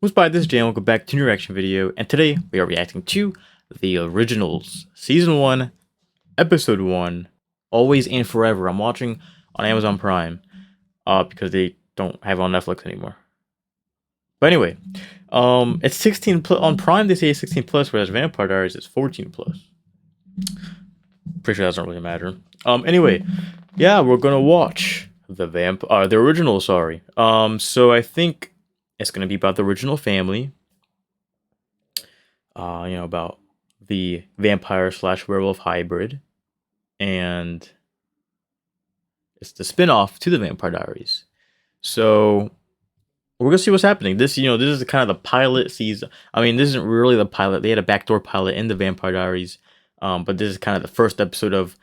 Who's by this channel? Welcome back to a new reaction video, and today we are reacting to The Originals, Season 1, Episode 1, Always and Forever. I'm watching on Amazon Prime, because they don't have it on Netflix anymore. But anyway, it's 16 plus on Prime. They say it's 16 plus, whereas Vampire Diaries is 14 plus. Pretty sure that doesn't really matter. Anyway, yeah, we're gonna watch the original. Sorry. So I think it's gonna be about the original family. About the vampire / werewolf hybrid, and it's the spin-off to the Vampire Diaries. So we're gonna see what's happening. This is kind of the pilot season. I mean, this isn't really the pilot. They had a backdoor pilot in the Vampire Diaries, but this is kind of the first episode of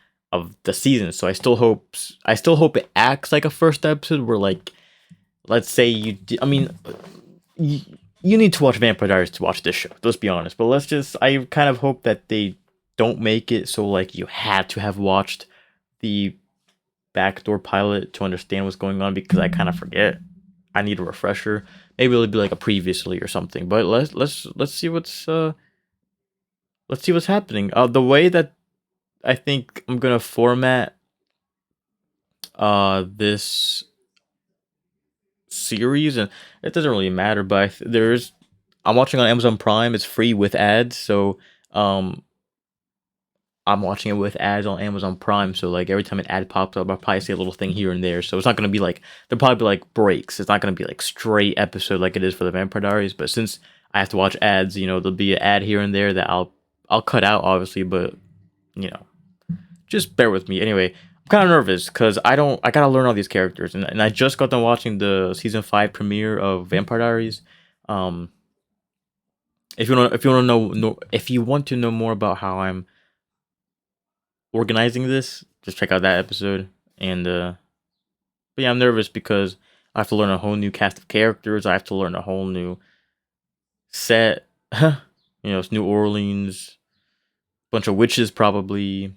the season. So I still hope it acts like a first episode. Where, like, let's say you need to watch Vampire Diaries to watch this show. Let's be honest. But I kind of hope that they don't make it so like you had to have watched the backdoor pilot to understand what's going on, because I kind of forget. I need a refresher. Maybe it'll be like a previously or something. But let's see what's happening. The way that I think I'm gonna format this series, and it doesn't really matter, but I'm watching on Amazon Prime. It's free with ads, so I'm watching it with ads on Amazon Prime. So like every time an ad pops up, I'll probably see a little thing here and there. So it's not gonna be like, there'll probably be like breaks. It's not gonna be like straight episode like it is for the Vampire Diaries. But since I have to watch ads, there'll be an ad here and there that I'll cut out, obviously, but just bear with me. Anyway, I'm kind of nervous because I gotta learn all these characters, and I just got done watching the season 5 premiere of Vampire Diaries. If you want to know more about how I'm organizing this, just check out that episode. And but yeah, I'm nervous because I have to learn a whole new cast of characters. I have to learn a whole new set. It's New Orleans, bunch of witches probably.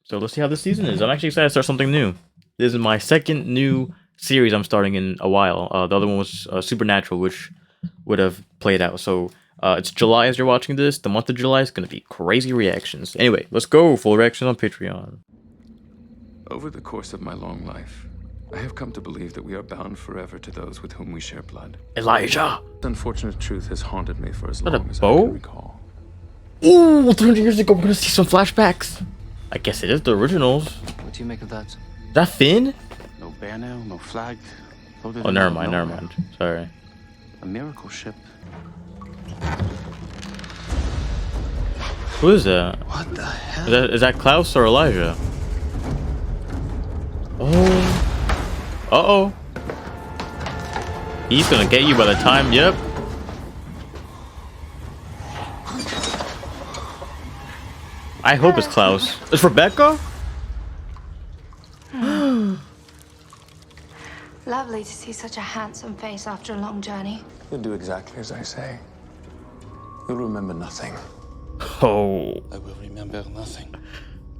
So let's see how this season is. I'm actually excited to start something new. This is my second new series I'm starting in a while. The other one was Supernatural, which would have played out. So it's July as you're watching this. The month of July is going to be crazy reactions. Anyway, let's go. Full reaction on Patreon. Over the course of my long life, I have come to believe that we are bound forever to those with whom we share blood. Elijah! The unfortunate truth has haunted me for as Is that long a as I bow? can recall. Ooh, 300 years ago, we're going to see some flashbacks. I guess it is the originals. What do you make of that? Is that Finn? No banner, no flag. Oh, never mind. Sorry. A miracle ship. Who is that? What the hell? Is that Klaus or Elijah? Oh. Uh-oh. He's gonna get you by the time, yep. I hope it's Klaus. It's Rebecca? Lovely to see such a handsome face after a long journey. You'll do exactly as I say. You'll remember nothing. Oh. I will remember nothing.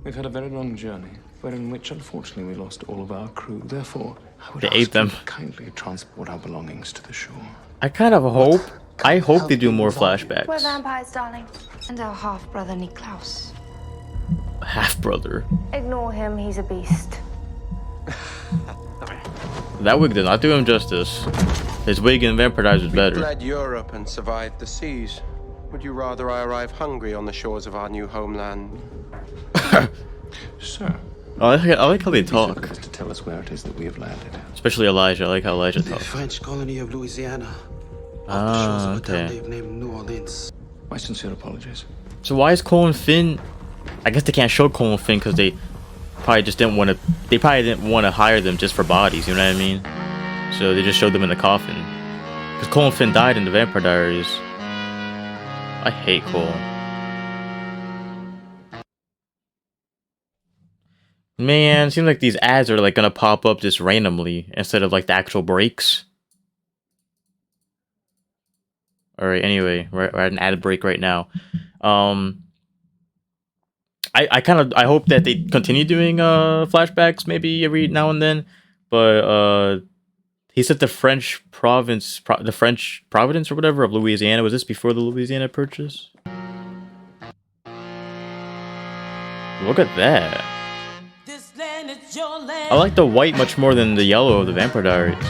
We've had a very long journey, wherein which unfortunately we lost all of our crew. Therefore, I would They ask ate them. you to kindly transport our belongings to the shore. I kind of hope. I hope they do more flashbacks. We're vampires, darling. And our half-brother, Klaus. Half brother. Ignore him, he's a beast. That wig did not do him justice. His wig in Vampire Diaries was better. Fled Europe and survived the seas. Would you rather I arrive hungry on the shores of our new homeland? Sir, I like how they talk. just to tell us where it is that we have landed. Especially Elijah. I like how Elijah The talks. French colony of Louisiana. Ah, Off the shores of a town okay. they've named New Orleans. My sincere apologies. So why is Cole and Finn? I guess they can't show Cole and Finn because they probably just didn't want to. They probably didn't want to hire them just for bodies. You know what I mean? So they just showed them in the coffin. Because Cole and Finn died in the Vampire Diaries. I hate Cole. Man, it seems like these ads are like gonna pop up just randomly instead of like the actual breaks. All right. Anyway, we're at an ad break right now. I hope that they continue doing flashbacks maybe every now and then, but He said the French province, the French Providence or whatever of Louisiana. Was this before the Louisiana Purchase? Look at that. I like the white much more than the yellow of the Vampire Diaries.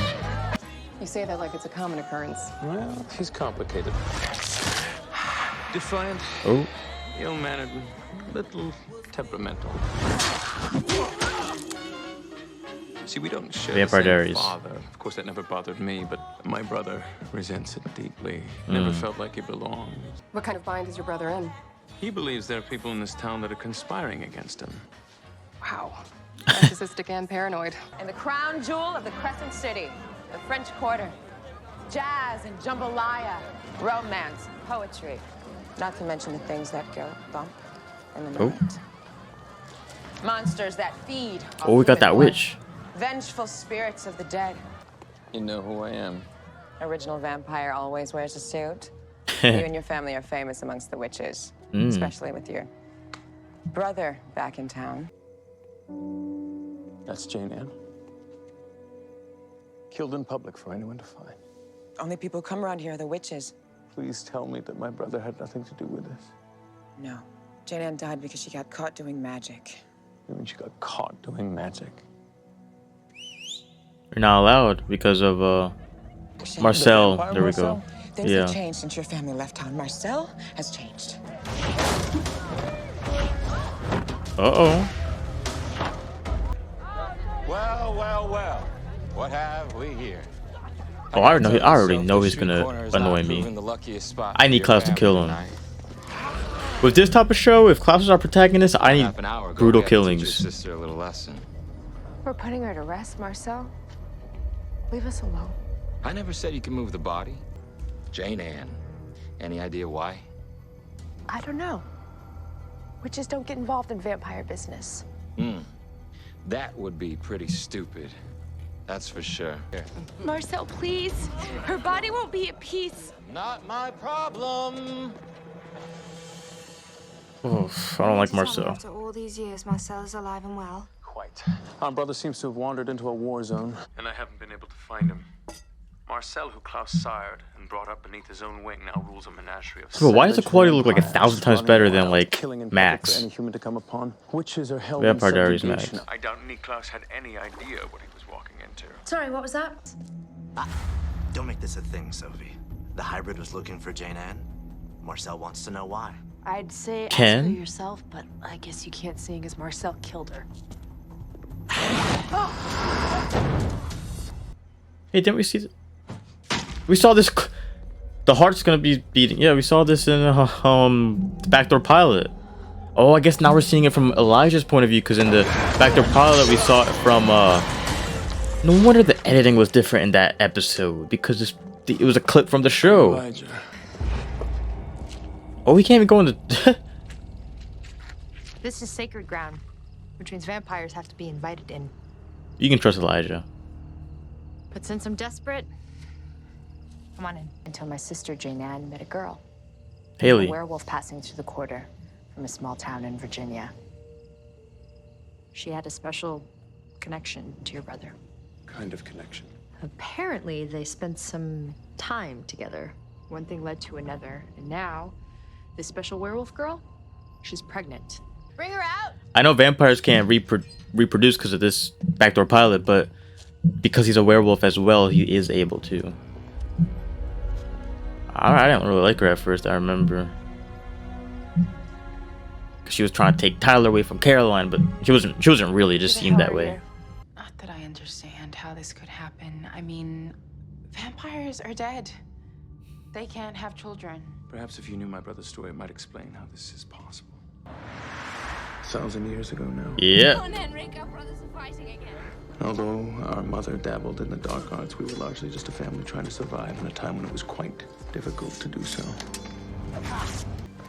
You say that like it's a common occurrence. Well, he's complicated. Defiant, Oh, ill-mannered, little temperamental. See, we don't share Vampire the same Diaries. father. Of course, that never bothered me, but my brother resents it deeply. Never felt like he belonged. What kind of bind is your brother in? He believes there are people in this town that are conspiring against him. Wow. Narcissistic and paranoid. And the crown jewel of the Crescent City, the French Quarter. Jazz and jambalaya, romance, poetry. Not to mention the things that go bump in the Oh. night. Monsters that feed. oh, we got off that human witch. blood. Vengeful spirits of the dead. You know who I am. Original vampire always wears a suit. You and your family are famous amongst the witches, especially with your brother back in town. That's Jane Ann. Killed in public for anyone to find. Only people who come around here are the witches. Please tell me that my brother had nothing to do with this. No. Jane Ann died because she got caught doing magic. You mean she got caught doing magic? You're not allowed because of Marcel. vampire There we Marcel? go. Things Yeah. have changed since your family left town. Marcel has changed. Uh-oh. Well, well, well. What have we here? Oh, I already know he's gonna annoy me. I need Klaus to kill him. With this type of show, if Klaus is our protagonist, I need brutal killings. Sister a little lesson. We're putting her to rest, Marcel. Leave us alone. I never said you could move the body. Jane Ann. Any idea why? I don't know. Witches don't get involved in vampire business. That would be pretty stupid. That's for sure. Here. Marcel, please. Her body won't be at peace. Not my problem. Oof, I don't like Marcel. After all these years, Marcel is alive and well. Quite. Our brother seems to have wandered into a war zone. And I haven't been able to find him. Marcel, who Klaus sired and brought up beneath his own wing, now rules a menagerie of But why does the quality look like 1,000 times better than like Max? Any human to come upon. Witches are held Vampire in Diaries subjugation. Max. I doubt Klaus had any idea what he was walking into. Sorry, what was that? Don't make this a thing, Sophie. The hybrid was looking for Jane Ann. Marcel wants to know why. I'd say ask Ken? her yourself, but I guess you can't seeing as Marcel killed her. Hey, didn't we see? We saw this. The heart's gonna be beating. Yeah, we saw this in the backdoor pilot. Oh, I guess now we're seeing it from Elijah's point of view, because in the backdoor pilot we saw it from. No wonder the editing was different in that episode, because it was a clip from the show. Elijah. Oh, we can't even go into. This is sacred ground, which means vampires have to be invited in. You can trust Elijah. But since I'm desperate, come on in. Until my sister Jane Ann met a girl. Haley. A werewolf passing through the quarter from a small town in Virginia. She had a special connection to your brother. Kind of connection. Apparently, they spent some time together. One thing led to another, and now, this special werewolf girl, she's pregnant. Bring her out! I know vampires can't reproduce because of this backdoor pilot, but because he's a werewolf as well, he is able to. I didn't really like her at first, I remember. Because she was trying to take Tyler away from Caroline, but she wasn't really, it just seemed that way. Not that I understand how this could happen. I mean, vampires are dead. They can't have children. Perhaps if you knew my brother's story, it might explain how this is possible. 1,000 years ago now. Yeah. Although our mother dabbled in the dark arts, we were largely just a family trying to survive in a time when it was quite difficult to do so.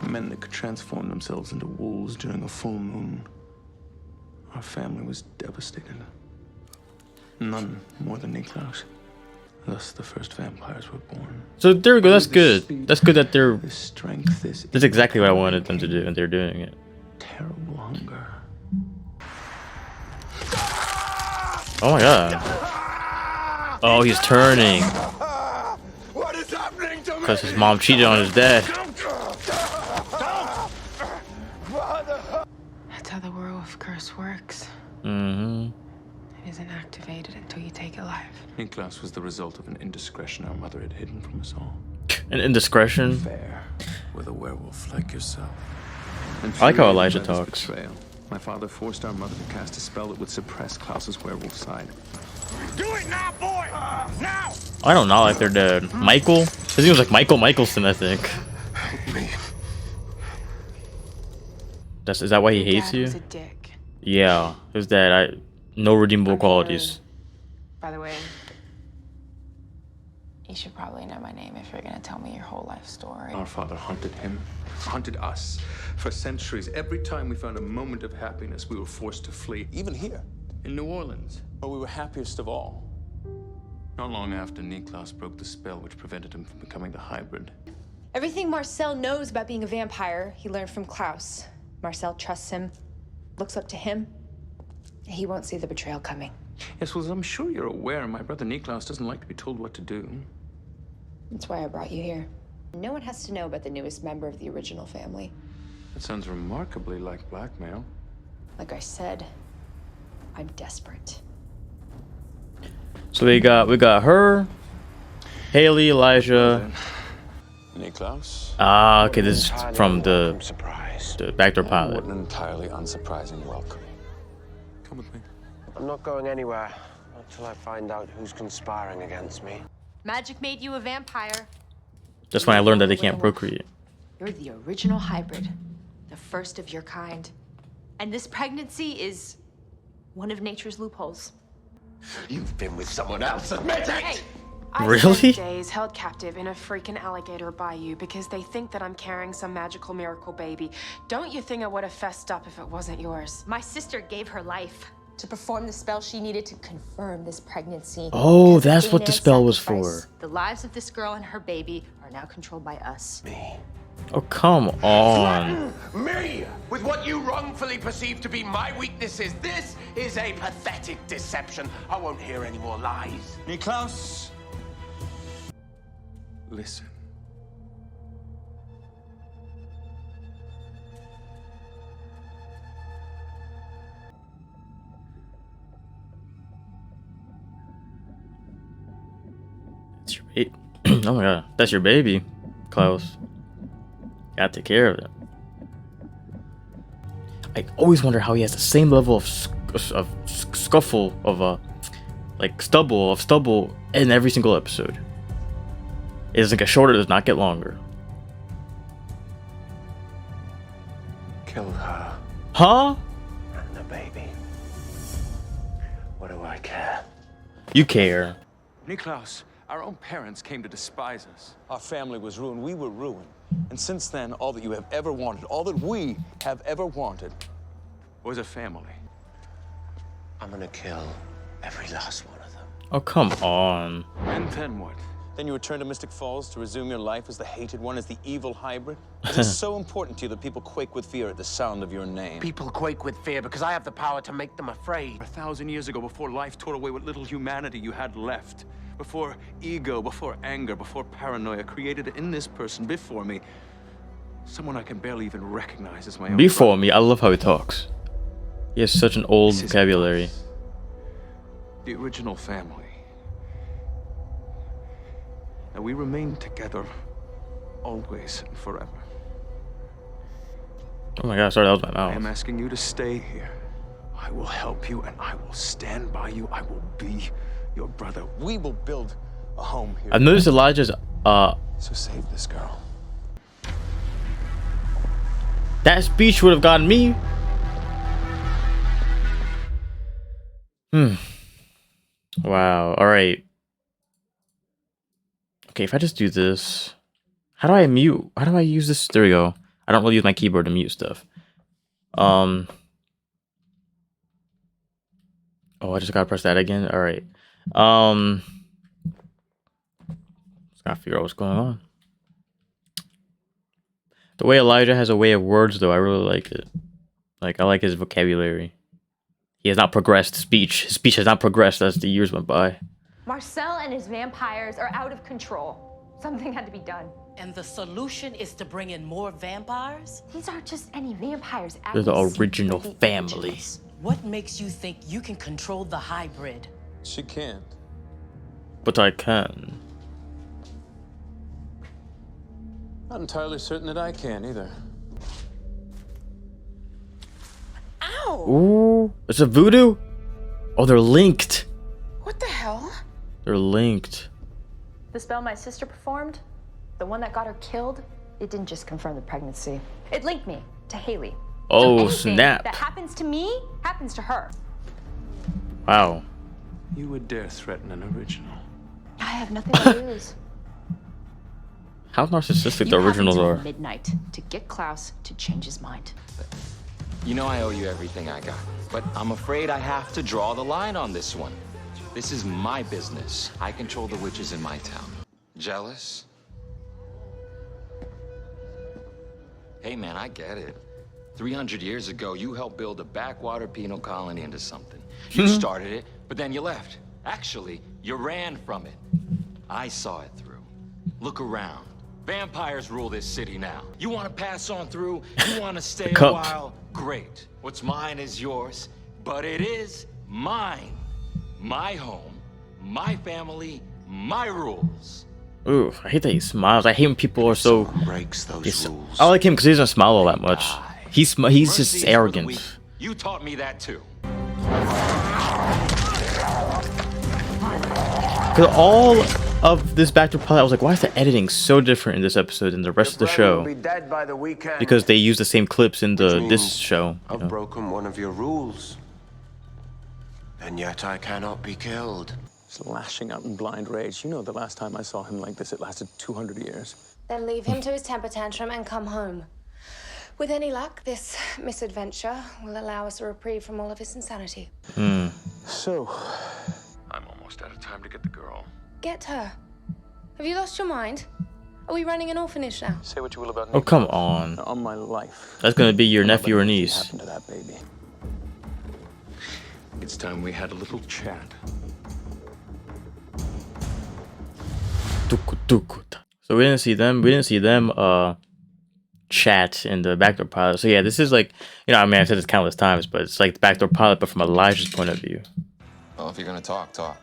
Men that could transform themselves into wolves during a full moon. Our family was devastated. None more than Niklaus. Thus, the first vampires were born. So there we go, that's good. That's good that they're... This strength, this... That's exactly what I wanted them to do, and they're doing it. Terrible hunger. Oh my god. Oh, he's turning. What is happening to me? Because his mom cheated on his dad. That's how the werewolf curse works. Mm-hmm. It isn't activated until you take it live. Niklaus was the result of an indiscretion our mother had hidden from us all. An indiscretion? Fair with a werewolf like yourself. I like how Elijah talks. Betrayal, my father forced our mother to cast a spell that would suppress Klaus's werewolf side. Do it now, boy! Now! I don't know, like their dad. Michael? His name was like Michael Michelson, I think. Help me. Is that why he Your hates dad you? was a dick. Yeah, his dad. No redeemable qualities. By the way, you should probably know my name if you're gonna tell me your whole life story. Our father hunted him, hunted us. For centuries, every time we found a moment of happiness, we were forced to flee. Even here, in New Orleans, where we were happiest of all. Not long after, Niklaus broke the spell which prevented him from becoming the hybrid. Everything Marcel knows about being a vampire, he learned from Klaus. Marcel trusts him, looks up to him. He won't see the betrayal coming. Yes, well, as I'm sure you're aware, my brother Niklaus doesn't like to be told what to do. That's why I brought you here. No one has to know about the newest member of the original family. That sounds remarkably like blackmail. Like I said, I'm desperate. So we got her, Haley, Elijah. Niklaus? Ah, okay, this is from the backdoor What pilot. an entirely unsurprising welcome. Come with me. I'm not going anywhere until I find out who's conspiring against me. Magic made you a vampire. That's when I learned that they can't procreate. You're the original hybrid, the first of your kind. And this pregnancy is one of nature's loopholes. You've been with someone else, admit it! Hey, I Really? spent days held captive in a freaking alligator bayou because they think that I'm carrying some magical miracle baby. Don't you think I would have fessed up if it wasn't yours? My sister gave her life to perform the spell she needed to confirm this pregnancy. Oh, Because of that's what the Jane spell Anne's was sacrifice, for. The lives of this girl and her baby are now controlled by us. Oh, come on. Me! With what you wrongfully perceive to be my weaknesses. This is a pathetic deception. I won't hear any more lies. Niklaus! Listen. That's your baby. Oh my god, that's your baby, Klaus. Gotta take care of it. I always wonder how he has the same level of scuffle of like stubble in every single episode. It doesn't get shorter, it does not get longer. Kill her Huh? and the baby. What do I care? You care. Niklaus, our own parents came to despise us. Our family was ruined. We were ruined. And since then, all that you have ever wanted, all that we have ever wanted, was a family. I'm gonna kill every last one of them. Oh, come on. And then what? Then you return to Mystic Falls to resume your life as the hated one, as the evil hybrid? Is it so important to you that people quake with fear at the sound of your name? People quake with fear because I have the power to make them afraid. 1,000 years ago, before life tore away what little humanity you had left, before ego, before anger, before paranoia, created in this person before me, someone I can barely even recognize as my own Before brother. me, I love how he talks. He has such an old This is vocabulary. us, the original family. And we remain together always and forever. Oh my god, sorry, that was my I am mouth. asking you to stay here. I will help you and I will stand by you. I will be your brother. We will build a home here. I've noticed Elijah's So save this girl. that speech would have gotten me. Wow. All right. Okay, if I just do this, how do I mute? How do I use this? There we go. I don't really use my keyboard to mute stuff. Oh, I just gotta press that again. All right. Just gotta figure out what's going on. The way Elijah has a way of words, though, I really like it. Like, I like his vocabulary. He has not progressed speech. His speech has not progressed as the years went by. Marcel and his vampires are out of control. Something had to be done. And the solution is to bring in more vampires? These aren't just any vampires. They're the original family. What makes you think you can control the hybrid? She can't. But I can. Not entirely certain that I can either. Ow! Ooh, it's a voodoo? Oh, they're linked. What the hell? They're linked. The spell my sister performed, the one that got her killed, it didn't just confirm the pregnancy. It linked me to Haley. Oh, so anything snap. that happens to me, happens to her. Wow. You would dare threaten an original. I have nothing to lose. How narcissistic the originals You have are. until midnight to get Klaus to change his mind. You know I owe you everything I got, but I'm afraid I have to draw the line on this one. This is my business. I control the witches in my town. Jealous? Hey man, I get it. 300 years ago, you helped build a backwater penal colony into something. You started it, but then you left. Actually, you ran from it. I saw it through. Look around. Vampires rule this city now. You want to pass on through? You want to stay a while? Great. What's mine is yours, but it is mine. My home, my family, my rules. Ooh, I hate that he smiles. I hate when people are so. Breaks those rules. I like him because he doesn't smile all that much. He's just arrogant. You taught me that too. Because all of this backdoor pilot, I was like, why is the editing so different in this episode than the rest of the show? Be dead by the weekend. Because they use the same clips in this show. I've broken one of your rules, and yet I cannot be killed. He's lashing out in blind rage. You know, the last time I saw him like this, it lasted 200 years. Then leave him to his temper tantrum and come home. With any luck, this misadventure will allow us a reprieve from all of his insanity. So, I'm almost out of time to get the girl. Get her. Have you lost your mind? Are we running an orphanage now? Say what you will about Oh, come on. On my life. That's gonna be your nephew or niece. What happened to that baby? It's time we had a little chat. So we didn't see them. We didn't see them chat in the backdoor pilot. So yeah, this is like, you know, I mean, I've said this countless times, but it's like the backdoor pilot, but from Elijah's point of view. Well, if you're gonna talk, talk.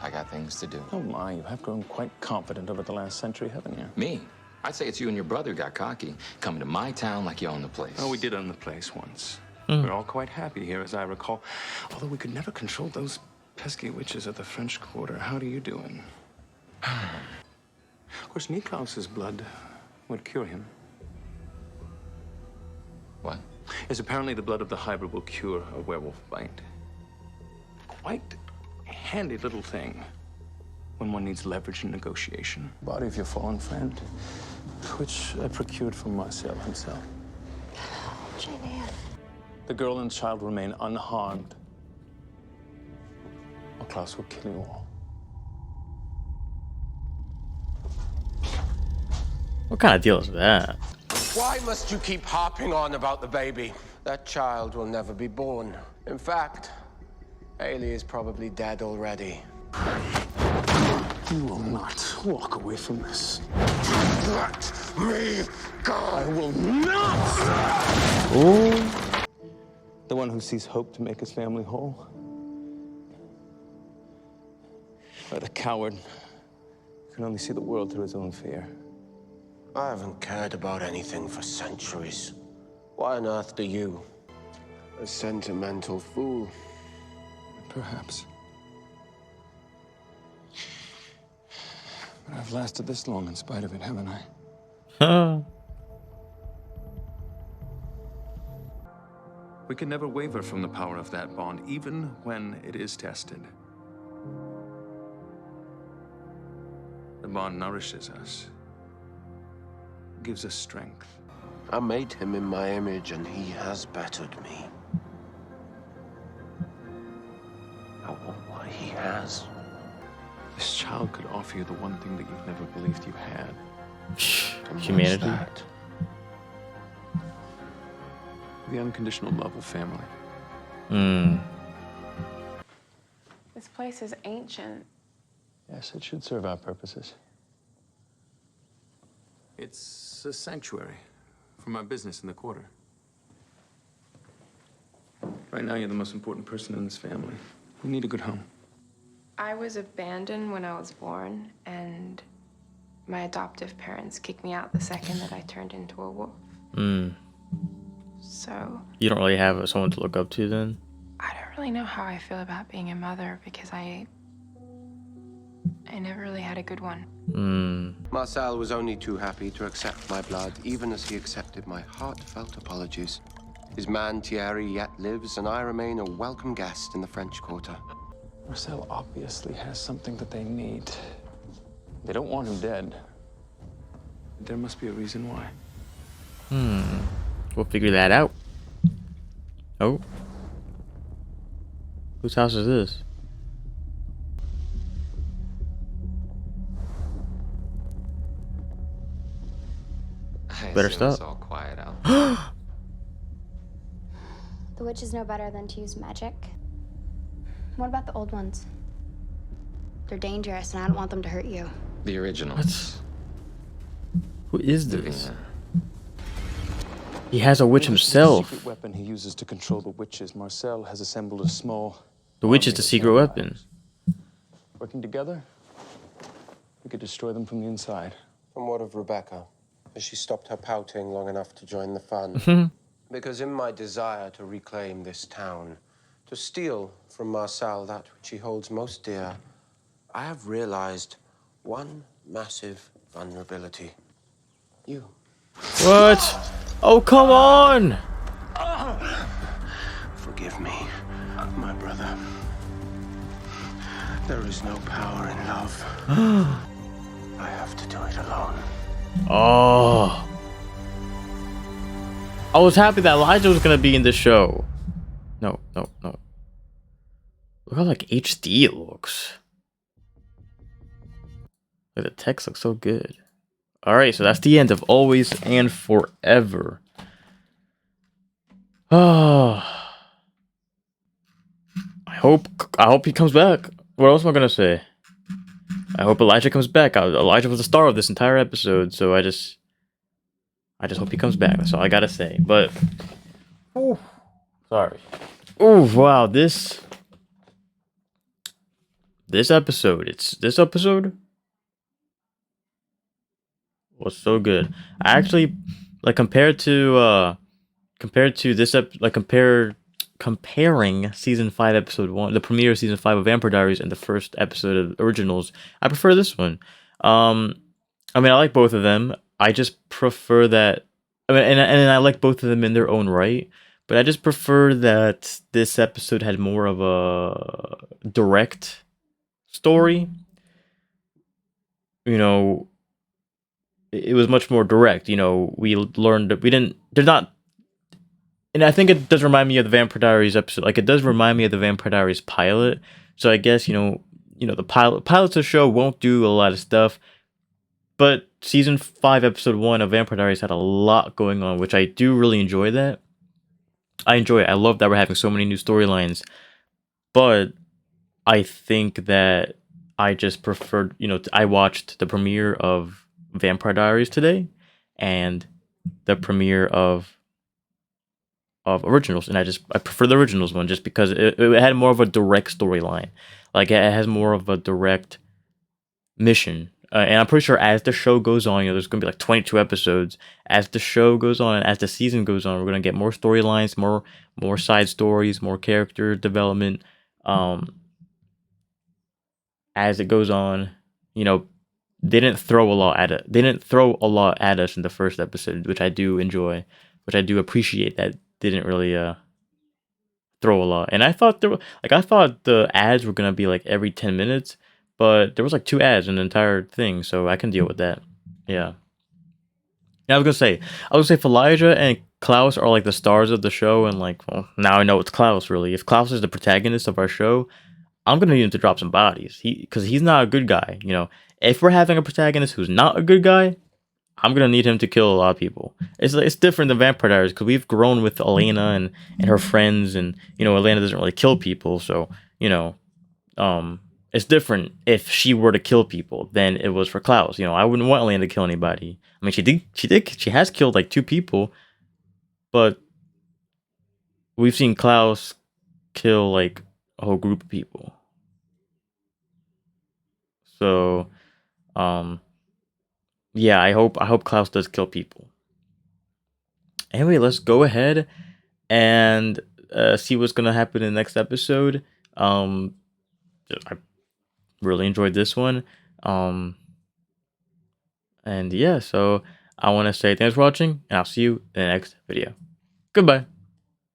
I got things to do. Oh my, you have grown quite confident over the last century, haven't you? Me? I'd say it's you and your brother got cocky, coming to my town like you own the place. Oh, we did own the place once. We're all quite happy here, as I recall. Although we could never control those pesky witches at the French Quarter. How are you doing? Of course, Niklaus's blood would cure him. What? Yes, apparently the blood of the hybrid will cure a werewolf bite. Quite a handy little thing when one needs leverage in negotiation. Body of your fallen friend, which I procured from Marcel himself. Jane Ann. The girl and child remain unharmed, or Klaus will kill you all. What kind of deal is that? Why must you keep harping on about the baby? That child will never be born. In fact, Haley is probably dead already. You will not walk away from this. Let me go! I will not! Oh, The one who sees hope to make his family whole. Or the coward who can only see the world through his own fear. I haven't cared about anything for centuries. Why on earth do you? A sentimental fool. Perhaps. But I've lasted this long in spite of it, haven't I? huh. We can never waver from the power of that bond, even when it is tested. The bond nourishes us, gives us strength. I made him in my image, and he has bettered me. I want what he has. This child could offer you the one thing that you've never believed you had. Humanity. That? The unconditional love of family. This place is ancient. Yes, it should serve our purposes. It's a sanctuary for my business in the quarter. Right now, you're the most important person in this family. We need a good home. I was abandoned when I was born, and my adoptive parents kicked me out the second that I turned into a wolf. So You don't really have someone to look up to then? I don't really know how I feel about being a mother because I never really had a good one. Marcel was only too happy to accept my blood, even as he accepted my heartfelt apologies. His man Thierry yet lives, and I remain a welcome guest in the French Quarter. Marcel obviously has something that they need. They don't want him dead. There must be a reason why. We'll figure that out. Oh. Whose house is this? Better stop. It's all quiet out. The witches know better than to use magic. What about the old ones? They're dangerous, and I don't want them to hurt you. The originals. Who is this? He has a witch himself. The secret weapon he uses to control the witches. Marcel has assembled a small... The witch is the secret weapon. Working together, we could destroy them from the inside. And what of Rebecca? Has she stopped her pouting long enough to join the fun? Because in my desire to reclaim this town, to steal from Marcel that which he holds most dear, I have realized one massive vulnerability. You. What? Oh, come on! Forgive me, my brother. There is no power in love. I have to do it alone. Oh. I was happy that Elijah was gonna be in this show. No. Look how like HD it looks. Like the text looks so good. Alright, so that's the end of Always and Forever. Oh. I hope he comes back. What else am I gonna say? I hope Elijah comes back. Elijah was the star of this entire episode, so I just hope he comes back. That's all I gotta say. But, ooh, sorry. Oh wow, this episode was so good. I actually comparing season 5 episode 1, the premiere of season 5 of Vampire Diaries, and the first episode of Originals, I prefer this one. I mean, I like both of them. I just prefer that. I mean, and I like both of them in their own right. But I just prefer that this episode had more of a direct story. You know, it was much more direct. You know, we learned that they're not. And I think it does remind me of the Vampire Diaries episode. Like, it does remind me of the Vampire Diaries pilot. So I guess, the pilots of the show won't do a lot of stuff. But season 5, episode 1 of Vampire Diaries had a lot going on, which I do really enjoy that. I enjoy it. I love that we're having so many new storylines. But I think that I just preferred, I watched the premiere of Vampire Diaries today and the premiere of Originals, and I prefer the Originals one just because it had more of a direct storyline. Like, it has more of a direct mission. And I'm pretty sure as the show goes on, there's going to be like 22 episodes. As the show goes on and as the season goes on, we're going to get more storylines, more side stories, more character development. As it goes on, they didn't throw a lot at it. They didn't throw a lot at us in the first episode, which I do enjoy, which I do appreciate. That didn't really throw a lot. And I thought the ads were going to be like every 10 minutes. But there was like 2 ads in the entire thing, so I can deal with that. Yeah. And I was gonna say if Elijah and Klaus are like the stars of the show, and now I know it's Klaus really. If Klaus is the protagonist of our show, I'm gonna need him to drop some bodies. Because he's not a good guy. If we're having a protagonist who's not a good guy, I'm gonna need him to kill a lot of people. It's different than Vampire Diaries because we've grown with Elena and her friends, and Elena doesn't really kill people, so it's different if she were to kill people than it was for Klaus. You know, I wouldn't want Elena to kill anybody. I mean, she has killed like 2 people, but we've seen Klaus kill like a whole group of people. So, yeah, I hope Klaus does kill people. Anyway, let's go ahead and see what's gonna happen in the next episode. I really enjoyed this one. And yeah, so I want to say thanks for watching, and I'll see you in the next video. Goodbye.